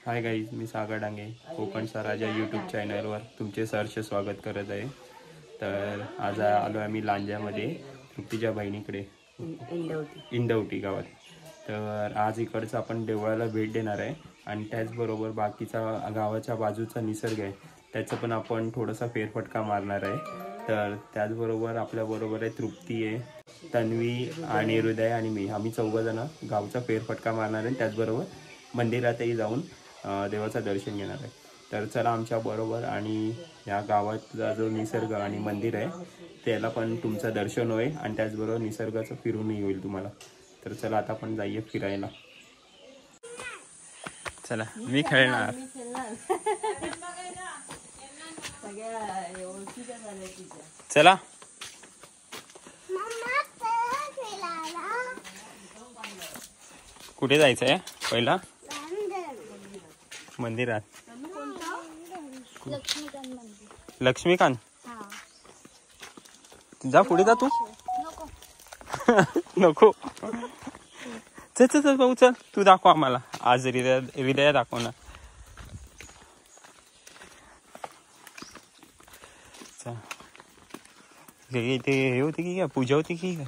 Hi guys, मी सागर डांगे कोकण स्वराज्य YouTube चॅनलवर तुमचे सहर्ष स्वागत करत आहे। तर आज आलो आम्ही लांज्यामध्ये तृप्तीच्या बहिणीकडे इंदवटी गावात। तर आज इकडचं आपण देवळाला भेट देणार आहे आणि त्याचबरोबर बाकीचा गावाच्या बाजूचा निसर्ग आहे त्याचं पण आपण थोडासा फेरफटका मारणार आहे। तर त्याचबरोबर आपल्याबरोबर आहे तृप्ती आहे, तन्वी आणि हृदय आणि मी, आम्ही चौघजण गावचा फेरफटका मारणार आहे। त्याचबरोबर मंदिरातही जाऊन देवाचं दर्शन घेणार आहे। तर चला आमच्या बरोबर आणि या गावातला जो निसर्ग आणि मंदिर आहे त्याला पण तुमचं दर्शन होईल आणि त्याचबरोबर निसर्गाचं फिरूनही होईल तुम्हाला। तर चला आता आपण जाऊया फिरायला। चला मी खेळणार। चला कुठे जायचं आहे पहिला? मंदिरात। लक्ष्मीकांत जा पुढे जा तू। नको चल चल चल भाऊ चल, तू दाखव आम्हाला आज हृदय दाखव ना। इथे हे होती की काय पूजा होती की काय?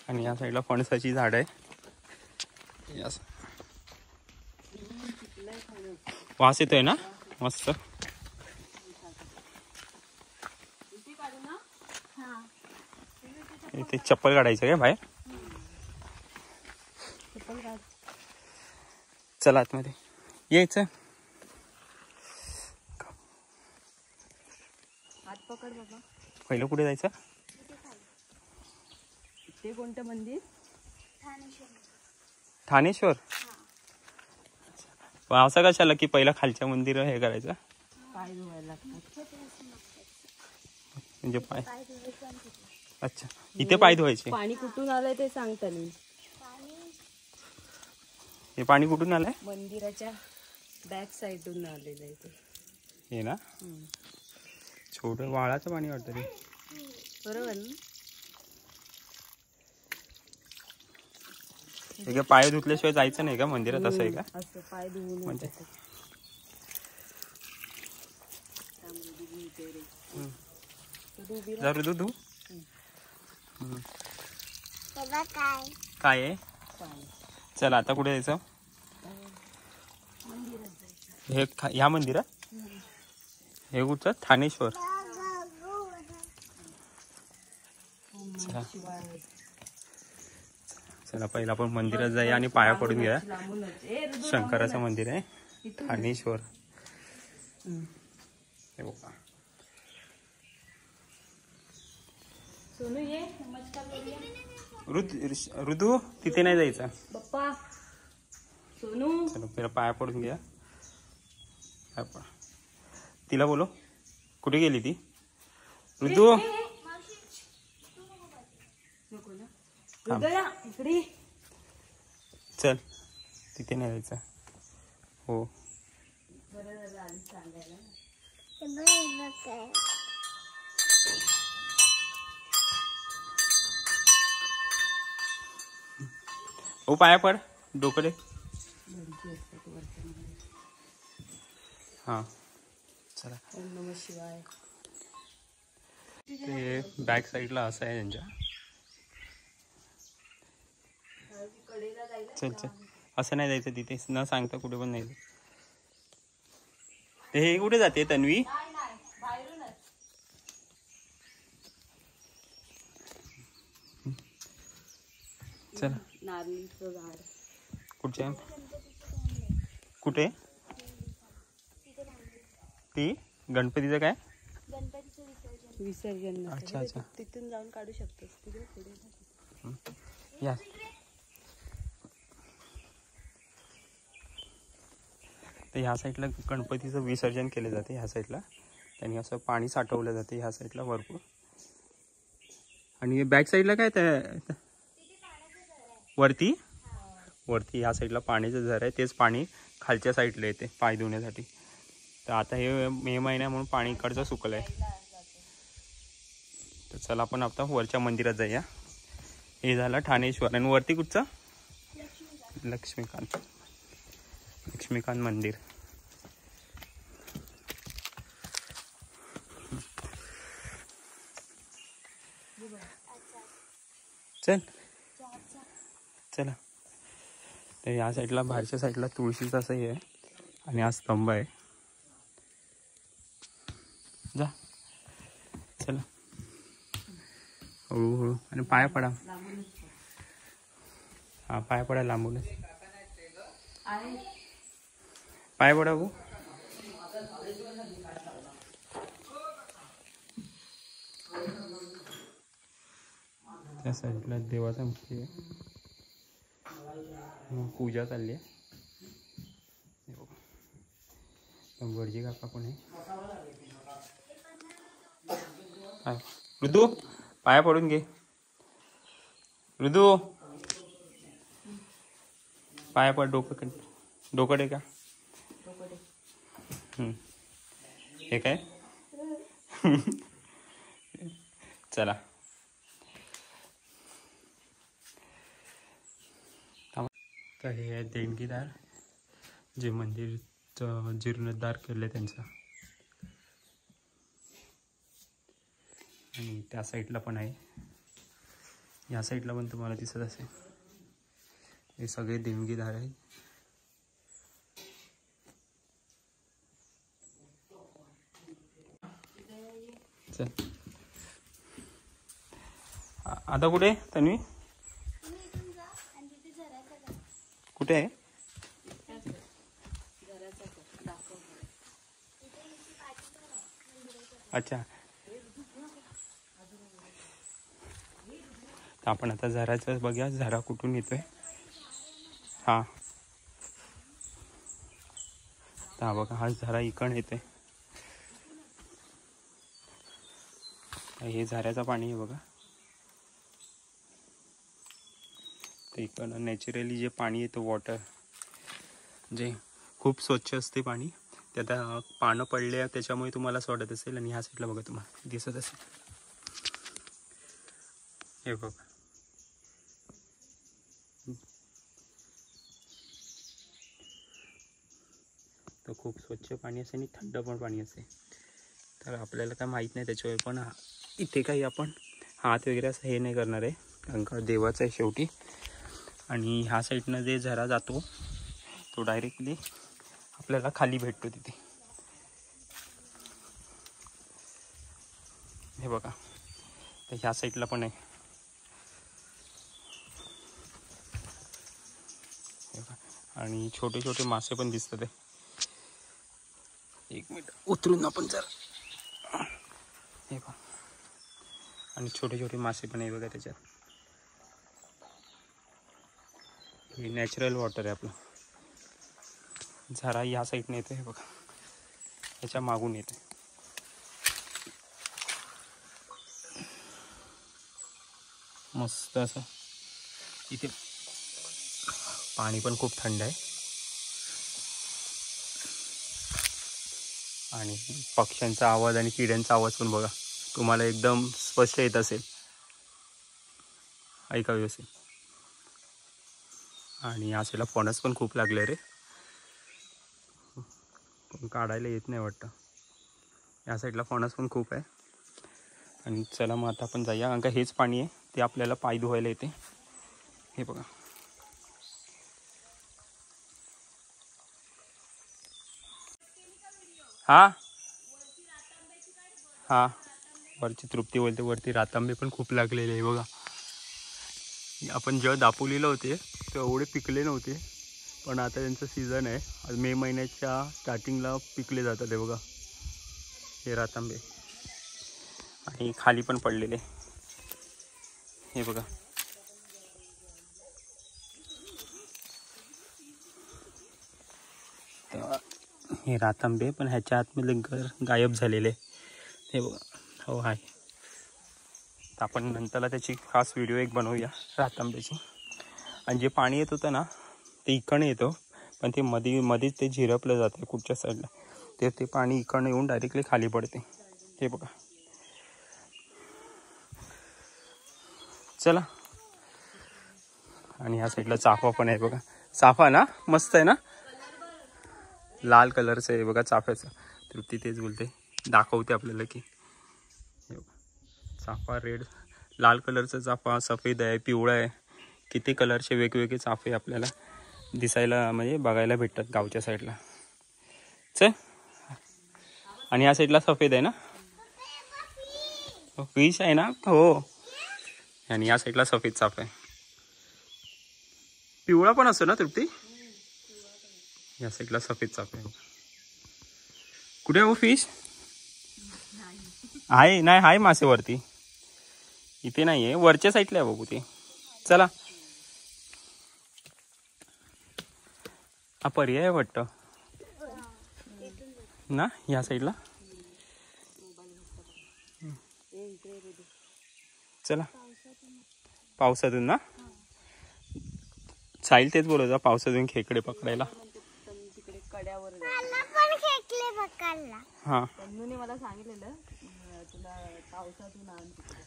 आणि या साईडला फणसाची झाड आहे। वास येतोय ना मस्त। इथे चप्पल काढायचं काय बाहेर? चला आतमध्ये यायचं। पहिलं कुठे जायचं? ते कोणतं मंदिर? ठाणेश्वर। असं कशाला की पहिला खालच्या मंदिर हे करायचं? पाय धुवायला लागतात म्हणजे पाय। अच्छा इथे पाय धुवायचे। पाणी कुठून आलंय ते सांगता नाही। हे पाणी कुठून आलंय? मंदिराच्या बॅक साइडून आलेलं आहे ते। हे ना छोट वाळाचं पाणी वाटतं ते, बरोबर ना? हे पाय धुतल्याशिवाय जायचं नाही का मंदिरात? असं आहे का? असं पाय धुवून म्हणजे जरूर दूध काय आहे? चला आता कुठे जायचं? हे ह्या मंदिरात? हे कुठचं? ठाणेश्वर। चला पहिला आपण मंदिरात जाऊया आणि पाया पडून घ्या। शंकराचं मंदिर आहे ठाणेश्वर। हे बघा ऋतू तिथे नाही जायचं पप्पा। सोनू चलो पहिला पाया पडून घ्या। तिला बोलो कुठे गेली ती? ऋतू चल तिथे नाही जायचं। हो हो पाया पड डोकडे। हा चला। ओम नमः शिवाय। ते बॅक साईडला असं आहे त्यांच्या। चल चल असं नाही जायचं तिथे, न सांगता कुठे पण नाही। ते हे कुठे जाते तन्वी? चल नारळीचं झाड कुठच्या? कुठे ती? गणपतीचं काय? विसर्जन। अच्छा अच्छा तिथून जाऊन काढू शकतोस तिथे पुढे या। तर ह्या साईडला गणपतीचं विसर्जन केले जाते। ह्या साईडला त्यांनी असं पाणी साठवलं जाते ह्या साईडला भरपूर। आणि बॅक साईडला काय त्या वरती वरती ह्या साईडला पाण्याचं झर आहे, तेच पाणी खालच्या साईडला येते पाय धुण्यासाठी। तर आता हे मे महिना म्हणून पाणी इकडचं सुकलं आहे। तर चला आपण आता वरच्या मंदिरात जाऊया। हे झालं ठाणेश्वर. आणि वरती कुठचं? लक्ष्मीकांत मंदिर. चला. तर या साईडला बाहेरच्या साईडला तुळशीचं असं हे आहे आणि हा स्तंभ आहे. जा चला हळूहळू. आणि पाया पडा. हा पाया पडा लांबूनच. पाय पडा भाऊ. त्या साईडला देवाचा मूर्ती आहे. पूजा चालली आहे. वरजी काका पण आहे. ऋतू पाया पडून घे. ऋतू पाया पड. डोकं आहे का? हे काय? चला. तर हे आहे देणगीदार जे मंदिरचं जीर्णोद्धार केले त्यांचा. आणि त्या साईडला पण आहे. या साईडला पण तुम्हाला दिसत असेल. हे सगळे देणगीदार आहेत. चल आता कुठे तन्वी? कुठे आहे? अच्छा. आपण आता झराचं बघूया. झरा कुठून येतोय? हा हा बघा. हा झरा इकडे येतोय. हे झऱ्याचं पाणी आहे बघा. तर इकडं नॅचरली जे पाणी येतं वॉटर जे खूप स्वच्छ असते पाणी. त्यात पानं पडले त्याच्यामुळे तुम्हाला असं वाटत असेल. आणि ह्या साईडला बघा तुम्हाला दिसत असेल. हे बघा. तर खूप स्वच्छ पाणी असते आणि थंड पण पाणी असते. तर आपल्याला काय माहीत नाही त्याच्यावर. पण इथे काही आपण हात वगैरे असं हे नाही करणार आहे कारण का देवाचं आहे शेवटी. आणि ह्या साईडनं जे झरा जातो तो डायरेक्टली आपल्याला खाली भेटतो तिथे. हे बघा. तर ह्या साईडला पण आहे. हे बघा. आणि छोटे छोटे मासे पण दिसतात. एक मिनिट उतरून आपण जरा. हे बघा. आणि छोटे छोटे मासे पण आहे बघा त्याच्यात. हे नॅचरल वॉटर आहे आपलं. झरा या साईडने येतो. हे बघा. याच्या मागून येते. मस्त असं. इथे पाणी पण खूप थंड आहे. आणि पक्ष्यांचा आवाज आणि किड्यांचा आवाज पण बघा तुम्हाला एकदम स्पष्ट येत असेल. ऐका व्यवस्थित. आणि या साईडला फणस पण खूप लागले रे. पण काढायला येत नाही वाटतं. या साईडला फणस पण खूप आहे. आणि चला मग आता आपण जाऊया कारण का हेच पाणी आहे ते आपल्याला पाय धुवायला येते. हे बघा. हा हा वरची तृप्ती बोलते. वरती रातांबे पण खूप लागलेले आहे बघा. आपण जेव्हा दापोलीला होते तेव्हा एवढे पिकले नव्हते. पण आता त्यांचं सीझन आहे. मे महिन्याच्या स्टार्टिंगला पिकले जातात. हे बघा हे रातांबे. आणि खाली पण पडलेले. हे बघा. हे रातांबे पण ह्याच्या आतमधले घर गायब झालेले. हे बघा. हो आहे. तर आपण नंतरला त्याची खास व्हिडिओ एक बनवूया रातांब्याची. आणि जे पाणी येत होतं ना ते इकडनं येतं पण ते मध्येच ते झिरपलं जातं कुठच्या साईडला. ते पाणी इकडनं येऊन डायरेक्टली खाली पडते. हे बघा. चला आणि ह्या साईडला चाफा पण आहे बघा. चाफा ना मस्त आहे ना, लाल कलरचं आहे बघा चाफ्याचं. तृप्ती तेच बोलते, दाखवते आपल्याला की हे बघा. चाफा रेड, लाल कलरचा चाफा, सफेद आहे, पिवळा आहे. किती कलरचे वेगवेगळे चाफे आपल्याला दिसायला म्हणजे बघायला भेटतात गावच्या साईडला. चल, आणि या साईडला सफेद आहे ना, फिश आहे ना. हो, आणि या साईडला सफेद चाफा आहे. पिवळा पण असतो ना तृप्ती. या साईडला सफेद चाफा आहे. कुठे हो फिश आहे? नाही आहे मासेवरती, इथे नाही आहे, वरच्या साईडला आहे बघू ते. चला, हा पर्याय आहे वाटतं ना या साईडला. चला, पावसातून ना साईल तेच बोलत होता, पावसातून खेकडे पकडायला. तिकडे कड्यावर हा, तन्नूने मला सांगितलेलं तुला पावसातून आण तिकडे,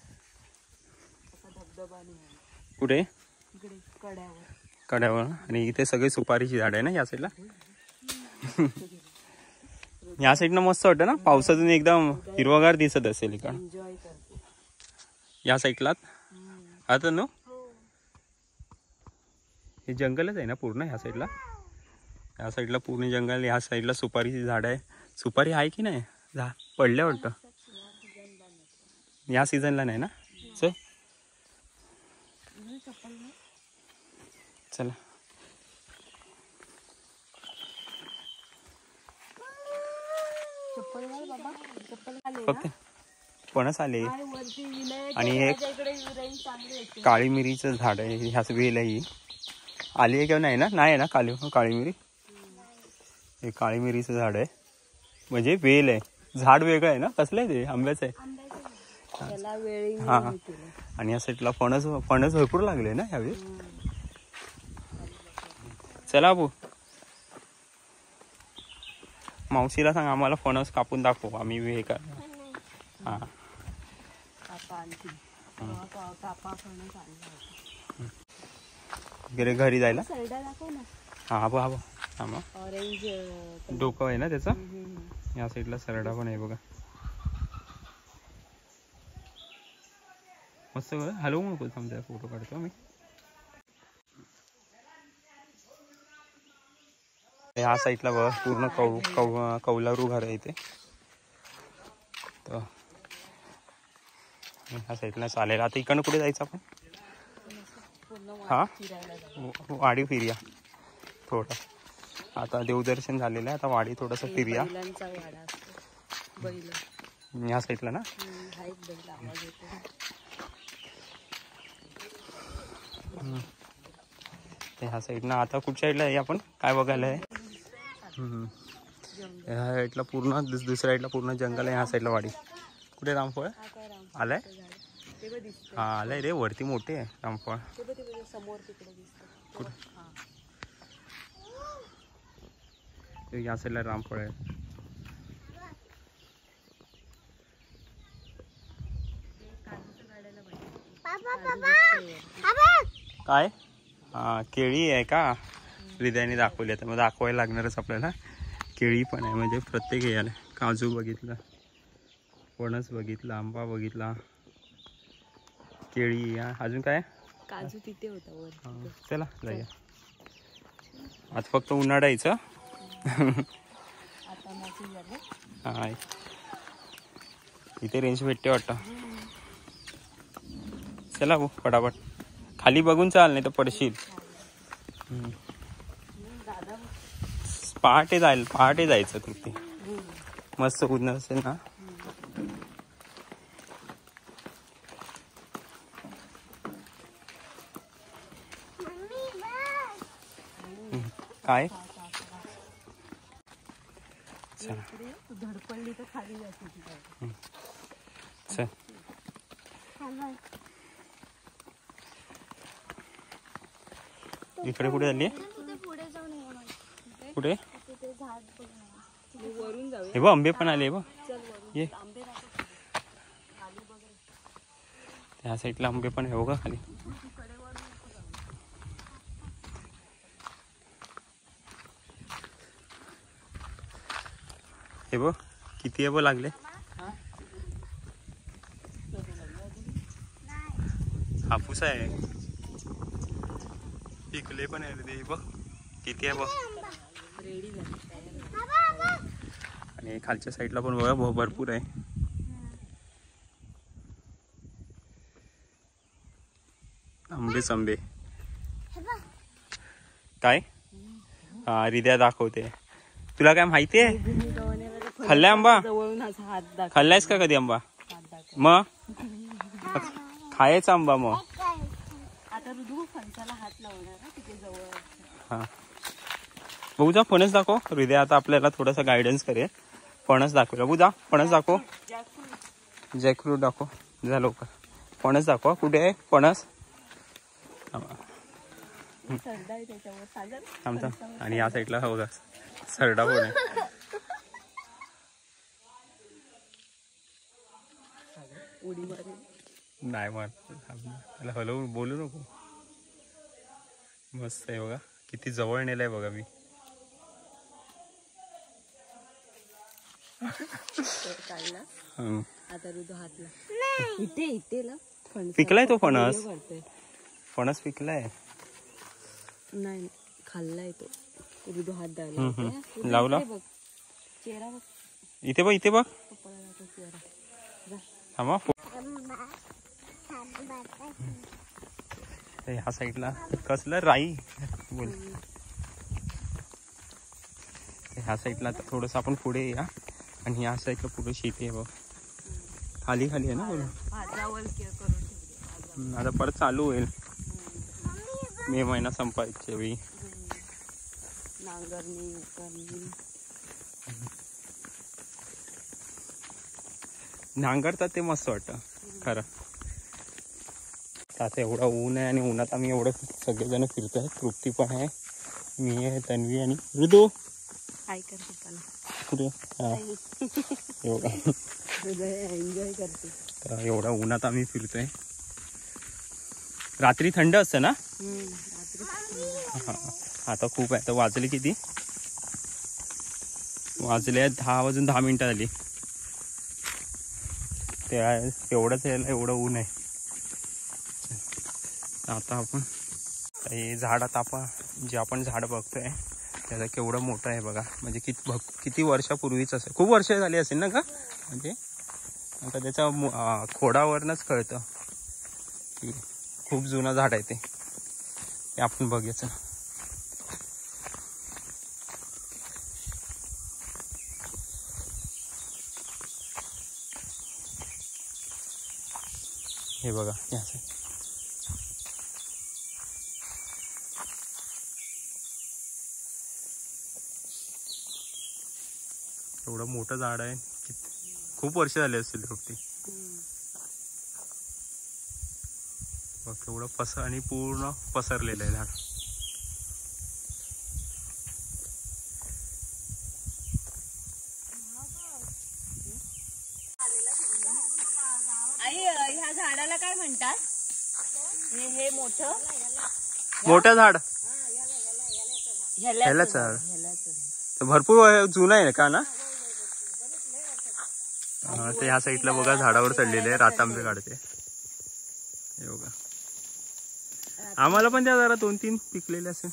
असा धबधबा नाही. कुठे? तिकडे कड्यावर. कड्यावर. आणि इथे सगळे सुपारीची झाड आहे ना या साईडला. या साईडनं मस्त वाटतं ना, पावसातून एकदम हिरवगार दिसत असेल इकडं. एन्जॉय करते या साईडला आता नो, हे जंगलच आहे ना पूर्ण ह्या साईडला. या साईडला पूर्ण जंगल, ह्या साईडला सुपारीची झाड आहे. सुपारी आहे की नाही, पडल्या वाटतं. या सीझनला नाही ना. चल, चला. चप्पल घाल बाबा, चप्पल घाल. फक्त फणस आले वरती विनायक आणि एक इकडे रेंज चांगली आहे. काळी मिरीचं झाड आहे. ह्याच वेल आहे ही. आली आहे किंवा नाही ना, नाही आहे ना काळी मिरी. हे काळी मिरीचं झाड आहे, म्हणजे वेल आहे. झाड वेगळं आहे ना, कसलं आहे ते? आंब्याचं आहे. त्याला वेळी हा, आणि या साईडला फणस भरपूर लागले ना ह्यावेळी. चला अबू, मावशीला सांग आम्हाला फणस कापून दाखव, आम्ही हे कर. हा, वगैरे घरी जायला. हा बघ, हा बघ, हा मग ऑरेंज डोकं आहे ना त्याचं. या साईडला सरडा पण आहे बघा. मस्त बघा. हॅलो नको थांबते, फोटो काढतो मी. ह्या साईडला बघा पूर्ण कौलारू घर आहे इथे. तर ह्या साईडला चालेल. आता इकडनं कुठे जायचं आपण? हा, वाडी फिरूया थोडं. आता देवदर्शन झालेलं आहे, आता वाडी थोडंसं फिरूया. ह्या साईडला ना. ह्या साईडनं आता कुठच्या साईडला आहे आपण, काय बघायला आहे? ह्या साईडला पूर्ण, दुसऱ्या साईडला पूर्ण जंगल आहे. ह्या साईडला वाडी. कुठे रामफळ आलाय? हा आलाय रे, वरती मोठे आहे रामफळ. कुठे? या साईडला रामफळ आहे. काय? हा, केळी आहे का? हृदयाने दाखवली, तर मग दाखवायला लागणारच आपल्याला. केळी पण आहे, म्हणजे प्रत्येक याला. काजू बघितलं, फणस बघितला, आंबा बघितला, केळी. अजून काय? काजू तिथे होता वर. चला जाऊया. आज फक्त उन्हाळायचं. हा, इथे रेंज भेटते वाटतं. चला भाऊ पटापट, खाली बघून चाल नाही तर पडशील. पहाटे जायचं तिथे, मस्त ऊन असेल ना. काय? धडपडली तर खाली जाते. चल, इकडे कुठे झाली? कुठे? वरून जाऊ. हे बघ आंबे पण आले बघ. ये, त्या साईडला आंबे पण आहे बघा खाली. हे बघ किती आहे बघ लागले. हापूस आहे, पिकले पण आहे ते बघ किती आहे बघ. आणि खालच्या साईडला पण बघा भरपूर आहे. आंबेच आंबे काय. हा हृदया दाखवते. तुला काय माहिती आहे खाल्लाय आंबा. खाल्लायस का कधी आंबा. मग खायचा आंबा. मग हा बघू जा फणस दाखव. हृदय आता आपल्याला थोडासा गायडन्स करेल. फणस दाखव बघू जा. फणस दाखव. जॅकफ्रूट दाखव. जा लवकर. फणस दाखव. कुठे आहे फणस. आणि या साईडला बघा सरडा पण आहे. नाही मग त्याला हलवून बोलू नको. मस्त आहे बघा. किती जवळ नेलाय बघा मी. पिकलाय तो फणस. फणस पिकलाय. नाही खाल्लाय तो. ऋतू हात लावला. इथे बघ. इथे बघ. थांबा. ह्या साईडला कसलं राई बोल. ह्या साईडला थोडस आपण पुढे या. आणि ह्या साईडला पुढे शेती आहे बघ. खाली आहे ना बोल. आता परत चालू होईल मे महिना संपायच्या वेळी. नांगरतात ते मस्त वाटतं खरं. आता एवढा ऊन आहे आणि उन्हात आम्ही एवढं सगळेजण फिरतोय. तृप्ती पण आहे, मी आहे, तन्वी आणि ऋतू. कुठे एन्जॉय करते. तर एवढा उन्हात आम्ही फिरतोय. रात्री थंड असतं ना. आता खूप आहे. तर वाजले किती. वाजले 10:10 झाली. तेवढंच यायला एवढं ऊन आहे. आता आपण हे झाड आता जे आपण झाड बघतोय त्याचा केवढं मोठं आहे बघा. म्हणजे किती वर्षापूर्वीच असेल. खूप वर्ष झाली असेल ना का. म्हणजे आता त्याच्या खोडावरनच कळतं की खूप जुनं झाड आहे ते आपण बघायचं. हे बघा याचं एवढं मोठं झाड आहे. खूप वर्ष झाले असतील फक्त. बघ एवढं आणि पूर्ण पसरलेलं आहे झाड. ह्या झाडाला काय म्हणतात. हे मोठं झाड. ह्यालाच भरपूर जुनं आहे का ना. ते ह्या साईडला बघा झाडावर चढलेले आहे. रातांबे काढते हे बघा. आम्हाला पण त्या जरा 2-3 पिकलेले असेल.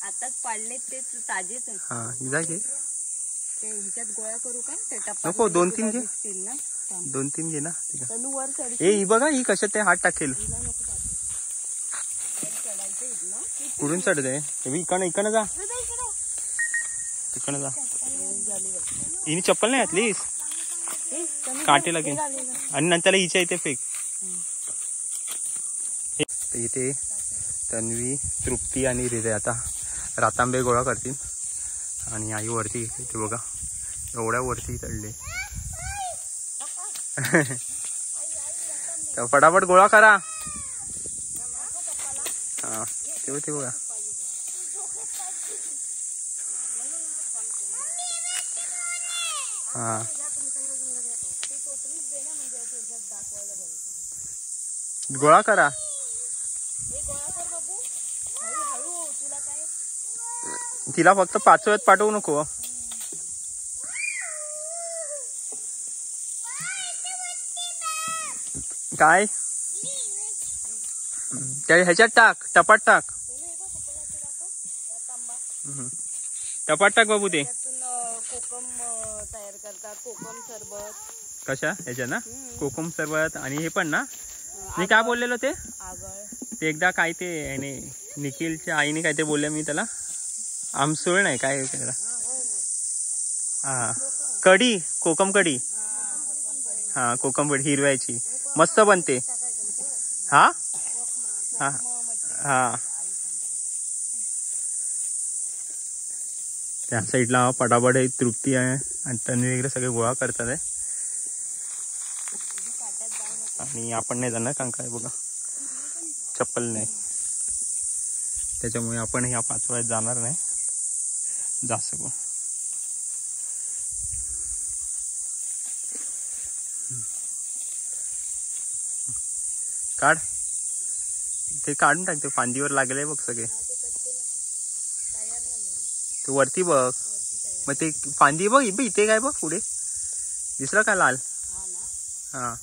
आताच पाडले ते ताजेच आहे. हा जा घे. ह्याच्यात गोळा करू का. नको 2-3 घे. 2-3 घे ना. ही बघा ही कशात ते हात टाकेल. कुठून चढते. इकडनं जा. तिकडनं जा. हिने चप्पल नाही घातलीस. काटे लागेल आणि नंतर हिच्या इथे फेक. इथे तन्वी, तृप्ती आणि हृदय आता रातांबे गोळा करतील. आणि आई वरती ते बघा एवढ्या वरती चढले. तर फटाफट गोळा करा. हा ते बघा. हा गोळा करा. तिला फक्त 5 वेळात पाठवू नको. काय त्या ह्याच्यात टाक, टपात टाक. टपात टाक बाबू. ते कोकम तयार करतात, कोकम सरबत. कशा ह्याच्या ना कोकम सरबत. आणि हे पण ना मी काय बोललेलो ते ते एकदा काय ते निखिलच्या आईने काय ते बोलले मी त्याला आमसूळ नाही काय त्याला. हा कढी, कोकम कढी. हा कोकम कढी हिरव्याची मस्त बनते. हा हा हा त्या साईडला पटापट तृप्ती आहे आणि तन्वी वगैरे सगळे गोळा करतात आहे. आणि आपण नाही जाणार कारण काय बघा चप्पल नाही, त्याच्यामुळे आपण ह्या 5 वेळात जाणार नाही जास्त. काढ ते, काढून टाकते. फांदीवर लागले बघ सगळे. ते वरती बघ. मग ते फांदी बघ इथे काय बघ पुढे दिसला का लाल. हा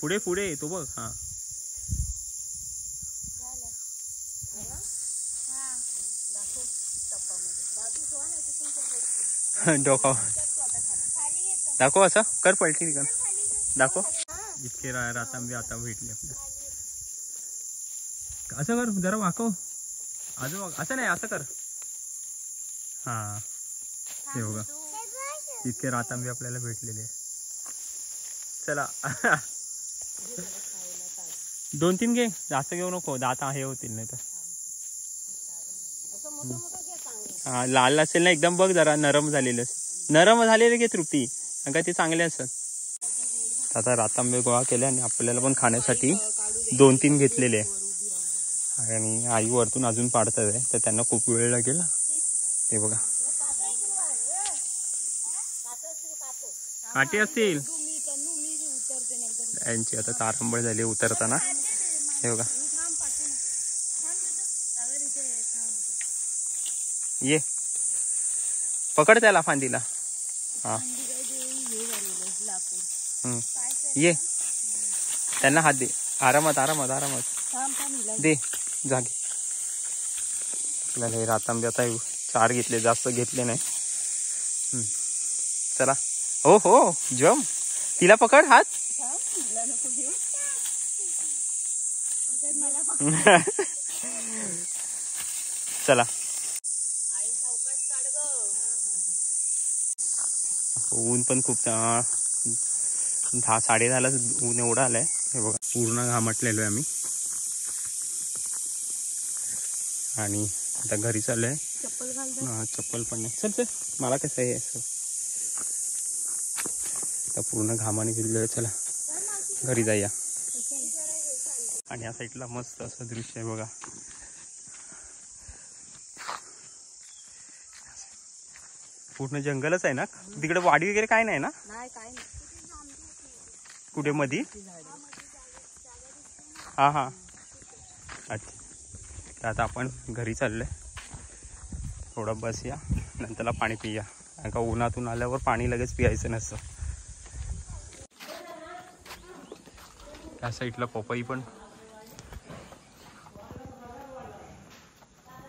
पुढे पुढे तो बघ. हा डोका दाखव, असं कर पलटी कर दाखव. इतके रातांबे आता भेटले आपल्याला. असं कर जरा वाकव. आजू असं नाही, असं कर. हा हे बघा इतके रातांबे आपल्याला भेटलेले. चला 2-3 घे, जास्त घेऊ नको, दात हे होतील नाही तर. हा लाल असेल ना एकदम बघ, जरा नरम झालेलं घे तृप्ती, का ते चांगले असत. आता रातांबे गोळा केले आणि आपल्याला पण खाण्यासाठी 2-3 घेतलेले आहे. आणि आई वरतून अजून पाडतात आहे, तर त्यांना खूप वेळ लागेल. ते बघा काटे असतील यांची. आता तारंबळ झाली उतरताना. हे बघा ये पकड त्याला फांदीला. हा ये त्यांना हात दे. आरामात आरामात आरामात दे जागे. आपल्याला हे रातांबे आता 4 घेतले, जास्त घेतले नाही. चला हो हो जम. तिला पकड हात. चला ऊन पण खूप 10-10:30 ऊन एवढं आलंय. हे बघा पूर्ण घामटलेलो आहे आम्ही. आणि आता घरी चाललोय. चप्पल पण नाही. चल चल मला कसं आहे असं. आता पूर्ण घामाने भिजलोय. चला घरी जाऊया. आणि या साईडला मस्त असं दृश्य आहे बघा. पूर्ण जंगलच आहे ना तिकडे. वाडी वगैरे काय नाही ना. कुठे मधी. हा हा अच्छा. आता आपण घरी चाललोय. थोडा बसूया, नंतरला पाणी पिऊया. कारण का उन्हातून आल्यावर पाणी लगेच पियायचं नसतं. त्या साईडला पपई पण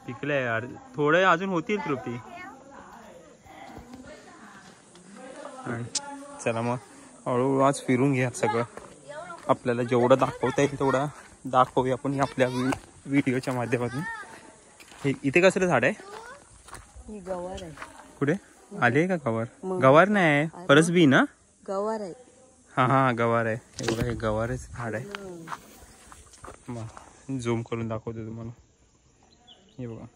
पिकलंय यार. थोडे अजून होतील तृप्ती. चला मग हळूहळू आज फिरून घ्या सगळं. आपल्याला जेवढं दाखवता येईल तेवढं दाखवूया आपण आपल्या व्हिडिओच्या माध्यमातून. हे इथे कसलं झाड आहे. गवार आहे. कुठे आले का गवार. गवार नाही परसबी ना. गवार आहे. हा हा गवार आहे. हे बघा हे गवारच झाड आहे. मग झूम करून दाखवतो तुम्हाला. हे बघा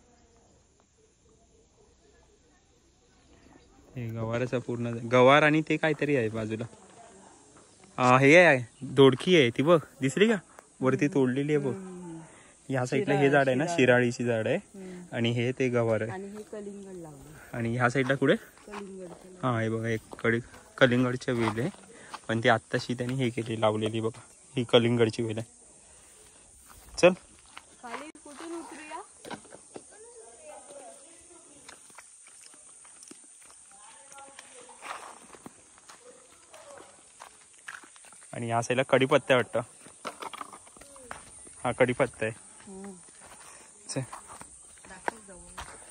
हे गवाराचा पूर्ण गवार. आणि ते काहीतरी आहे बाजूला. हे आहे दोडकी आहे ती बघ. दिसली का वरती तोडलेली आहे बघ. ह्या साईडला हे झाड आहे ना शिराळीची झाड आहे. आणि हे ते गवार आहे. आणि ह्या साईडला कुठे हा हे बघा एक कलिंगडच्या वेल आहे. पण ती आत्ताशी त्यांनी हे केली लावलेली बघा. ही कलिंगडची वेल आहे. चल आणि या साईडला कढीपत्ता वाटतं. हा कढीपत्ता आहे.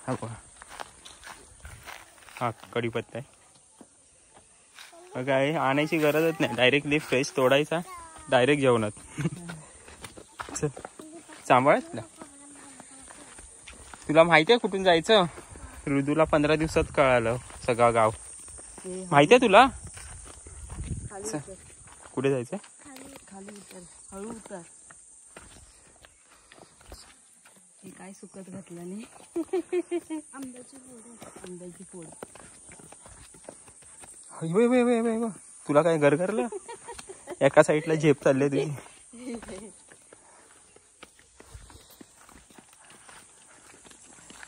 हा बघा, हा कढीपत्ता आहे. काय आणायची गरजच नाही, डायरेक्टली फ्रेश तोडायचा, डायरेक्ट जेवणात. सांभाळत ना. तुला माहिती आहे कुठून जायचं? ऋतूला 15 दिवसात कळालं सगळं गाव. माहिती आहे तुला? कुठे जायचंय? खाली उतर, हळू उतर. हे काय सुकत घातलं नाही. आंब्याची फोड. तुला काय गरगरलं? एका साईडला झेप चालले तुझी.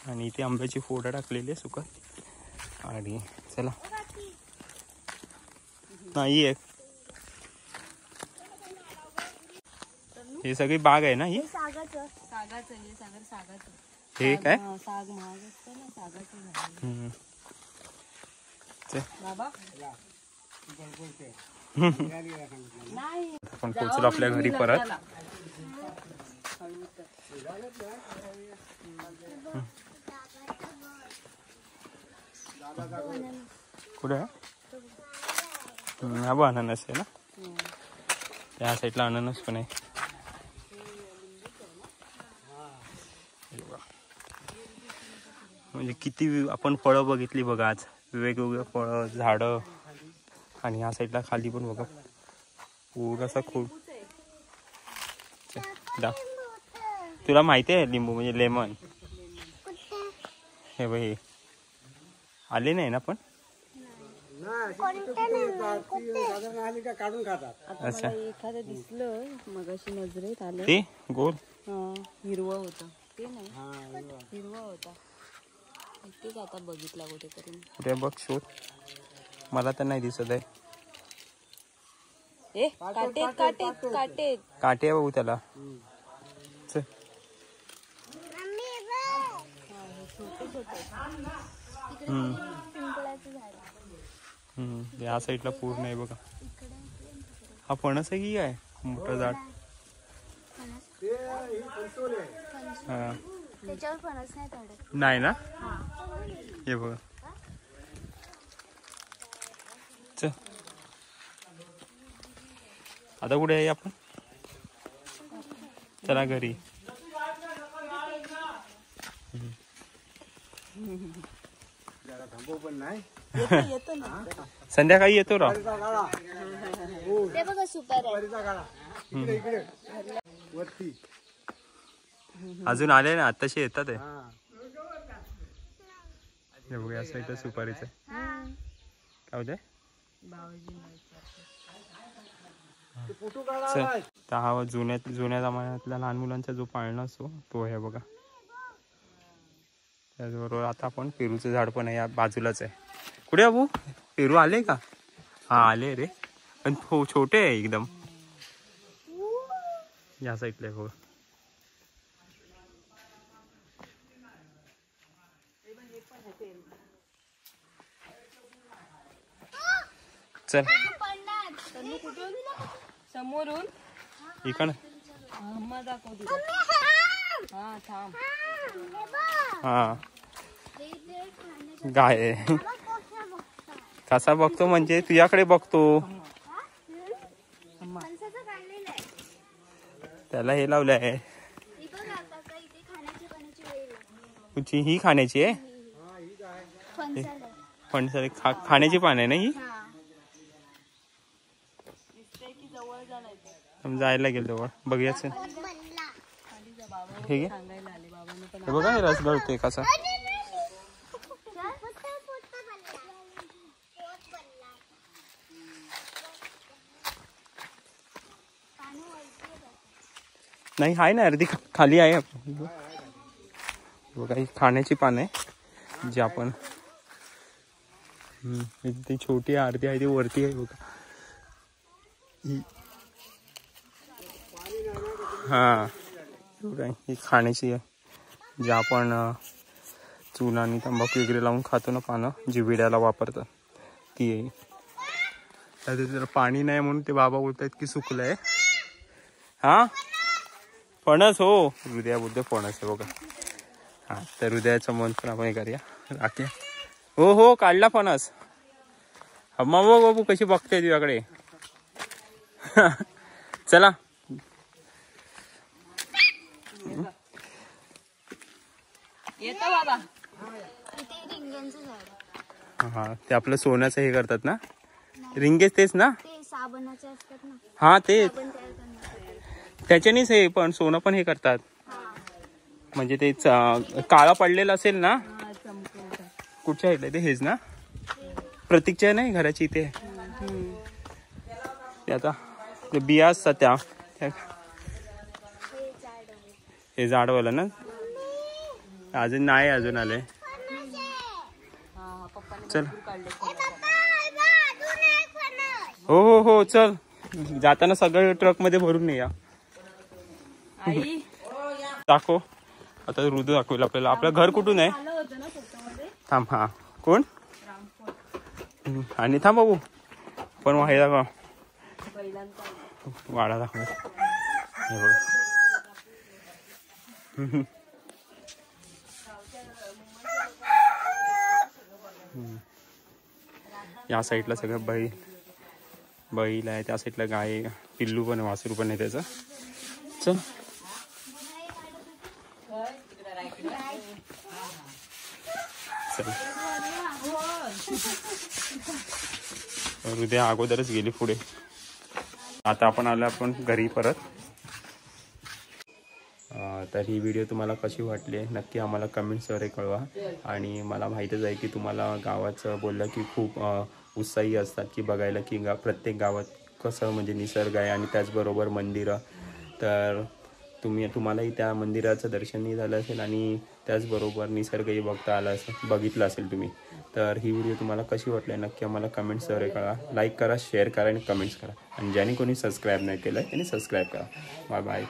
आणि इथे आंब्याची फोडं टाकलेली आहे सुकत. आणि चला नाही आहे. हे सगळी बाग आहे ना ही? सागाचं हे काय? साग महाग असतं ना, सागाचं झाड. बाबा नाही, आपण पोहोचलो आपल्या घरी परत. कुठे आहे? हा बघ अननस आहे ना, त्या साईडला अननस पण आहे. म्हणजे किती आपण फळं बघितली बघा आज, वेगवेगळे फळं, झाडं. आणि या साईडला खाली पण बघा पूर खूप. तुला माहिती आहे लिंबू म्हणजे लेमन? हे बघ आले नाही ना पण. अच्छा, एखादं दिसलं मगाशी नजरेत आलं ते गोल हिरवा होता. ते नाही, हिरवा होता. तेच आता बघितला कुठेतरी. कुठे बघ, शोध. मला तर नाही दिसत आहे. काटे काटे बघू त्याला. या साईडला पूर्ण आहे बघा. हा फणस आहे की काय? मोठं झाड. नाही ना, हे बघा. आता कुठे आहे आपण? चला घरी. संध्याकाळी येतो राव. अजून आले ना, आताशी येतात आहे. बघूया साईड सुपारीच आहे. काय होते? हा जुन्या जमान्यातल्या लहान मुलांचा जो पाळणा असतो तो आहे बघा. त्याचबरोबर आता आपण पेरूचं झाड पण आहे, या बाजूलाच आहे. कुठे बाबू पेरू आले का? हा आले रे, पण छोटे आहे एकदम. या साईडला आहे बघ. चल समोरून इकडं. हा गाय आहे. कसा बघतो म्हणजे तुझ्याकडे बघतो. त्याला हे लावलं आहे. तुझी ही खाण्याची आहे? फणसाले खाण्याची पान आहे ना ही? जायला गेलो जवळ बघूयाच. हे बघा हे रस गळतोय कसा. नाही आहे ना, अर्धी खाली आहे. बघा ही खाण्याची पान आहे जी आपण ती छोटी अर्धी आहे ती वरती आहे बघा. हा बघा ही खाण्याची आहे जी आपण चून आणि तंबाखू वगैरे लावून खातो ना पानं, जी विड्याला वापरतात ती आहे. तर पाणी नाही म्हणून ते बाबा बोलतायत की सुकलंय. हा फणस हो, हृदया बुद्ध फणस आहे बघा. हा तर हृदयाचं मन पण आपण हे करूया. राखे हो हो काढला फणस. अम्मा बघ बाबू कशी बघते तुझ्याकडे. चला येतो बाबा. हा ते आपलं सोन्याचं हे करतात ना, रिंगेच तेच ना. साबणाचे असतात ना. हा तेच साबण तयार करण्यासाठी. त्याच्यानेच हे पण सोनं पण हे करतात. म्हणजे ते काळा पडलेलं असेल ना. कुठच्या आहे ते हेच ना, प्रतीकच्या नाही घराची इथे. ते आता ते बिया असतात त्या हे झाडवालं ना. अजून नाही अजून आले. चल हो हो हो चल. जाताना सगळं ट्रक मध्ये भरून नाही या. आई दाखव आता हृदय दाखवेल आपल्याला. आपलं घर कुठून आहे थांब. हा कोण आणि थांब बाबू पण हे दाखव वाडा दाखव. हे बघ या साईडला सगळं बैल आहे. त्या साईडला गाय पिल्लू पण आहे, वासरू पण आहे त्याचं. चल चल. हृदय अगोदरच गेली पुढे. आता आपण आलो आपण घरी परत. तर ही व्हिडिओ तुम्हाला कशी वाटली नक्की आम्हाला कमेंट्सद्वारे कळवा. आणि मला माहीतच आहे की तुम्हाला गावाचं बोललं की खूप उत्साही असतात की बघायला की प्रत्येक गावात कसं म्हणजे निसर्ग आहे आणि त्याचबरोबर मंदिरं. तर तुम्हालाही त्या मंदिराचं दर्शनही झालं असेल आणि त्याचबरोबर निसर्गही बघितलं असेल तुम्ही. तर ही व्हिडिओ तुम्हाला कशी वाटली नक्की आम्हाला कमेंट्सद्वारे कळवा. लाईक करा, शेअर करा आणि कमेंट्स करा. आणि ज्याने कोणी सबस्क्राईब नाही केलं आहे त्यांनी सबस्क्राईब करा. Bye bye.